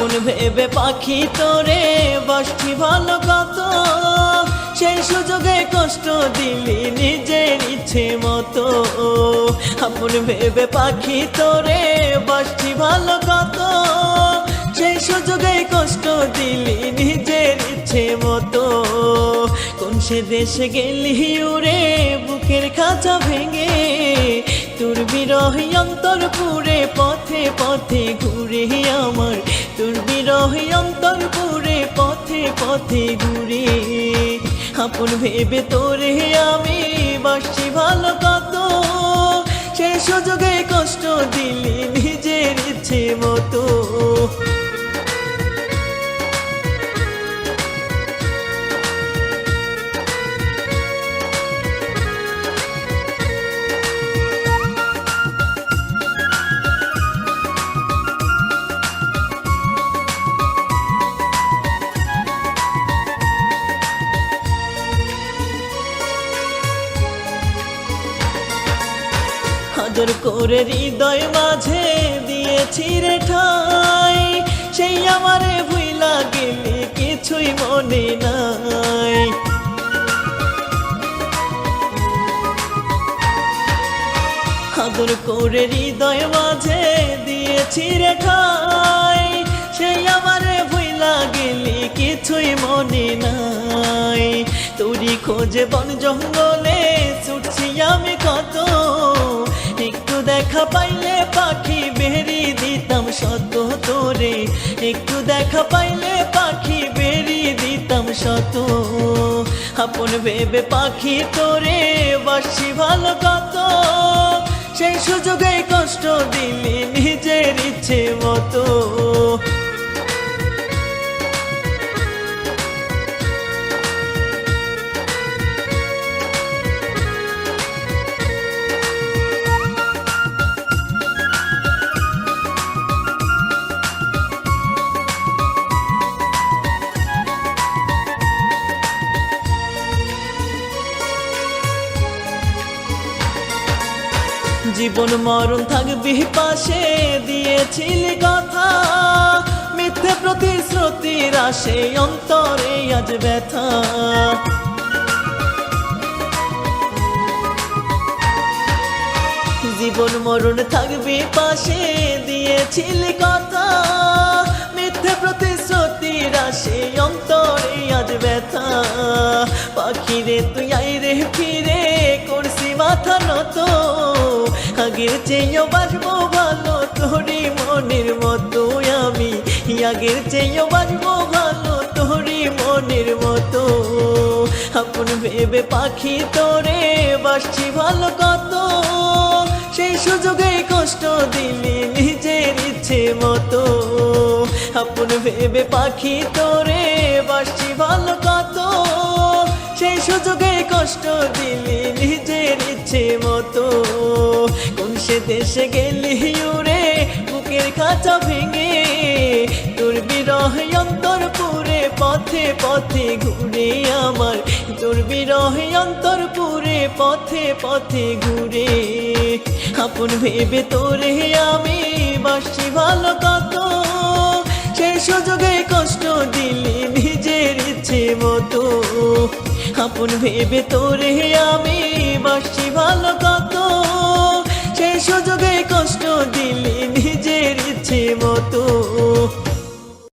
আপন ভেবে পাখি তোরে বাসছি ভালো কত, সেই সুযোগে কষ্ট দিলি নিজের ইচ্ছে মতো। আপন ভেবে পাখি তোরে বাসছি ভালো কত, সেই সুযোগে কষ্ট দিলি নিজের ইচ্ছে মতো। কোন সে দেশে গেলি উড়ে বুকের খাঁচা ভেঙে, তোর বিরহে অন্তর পুরে পথে পথে ঘুরে আমার, তোর বিরহে অন্তর পুরে পথে পথে ঘুরে। আপন ভেবে তোরে আমি বাসছি ভালো কত, সেই সুযোগে কষ্ট দিলি নিজের ইচ্ছে মতো। আদর করে হৃদয় মাঝে দিয়েছি রে ঠাই, সেই আমারে ভুইলা গেলি কিছুই মনে নাই। আদর করে হৃদয় মাঝে দিয়েছি রে ঠাই, সেই আমারে ভুইলা গেলি কিছুই মনে নাই। তোরি খোঁজে বন জঙ্গলে ছুটছি আমি কত, একটু দেখা পাইলে পাখি বেরি দিতাম শত তোরে, একটু দেখা পাইলে পাখি বেরি দিতাম শত। আপন ভেবে পাখি তোরে বাসছি ভালো কত, সেই সুযোগে কষ্ট দিলি নিজের ইচ্ছে মতো। জীবন মরণ থাকবি পাশে দিয়েছিলি কথা, মিথ্যে প্রতিশ্রুতির আসে অন্তরে আজ ব্যথা। জীবন মরণ থাকবি পাশে দিয়েছিলি কথা, মিথ্যে প্রতিশ্রুতির আসে অন্তরে আজ ব্যথা। পাখিরে তুই আইরে ফিরে করছি মাথা নত, আগের চেয়েও বাসবো ভালো তোরি মনের মতো আমি, আগের চেয়েও বাসবো ভালো তোরি মনের মতো। আপন ভেবে পাখি তোরে বাসছি ভালো কত, সেই সুযোগে কষ্ট দিলি নিজের ইচ্ছে মতো। আপন ভেবে পাখি তোরে বাসছি ভালো কত, সেই সুযোগে কষ্ট দিলি নিজের ইচ্ছে মতো। কোন সে দেশে গেলি উড়ে বুকের খাঁচা ভেঙে, তোর বিরহে অন্তর পুরে পথে পথে ঘুরে আমার, তোর বিরহে অন্তর পুরে পথে পথে ঘুরে। আপন ভেবে তোরে আমি বাসছি ভালো কত, সেই সুযোগে কষ্ট দিলি নিজের ইচ্ছে মতো। আপন ভেবে তোরে আমি বাসছি ভালো কত,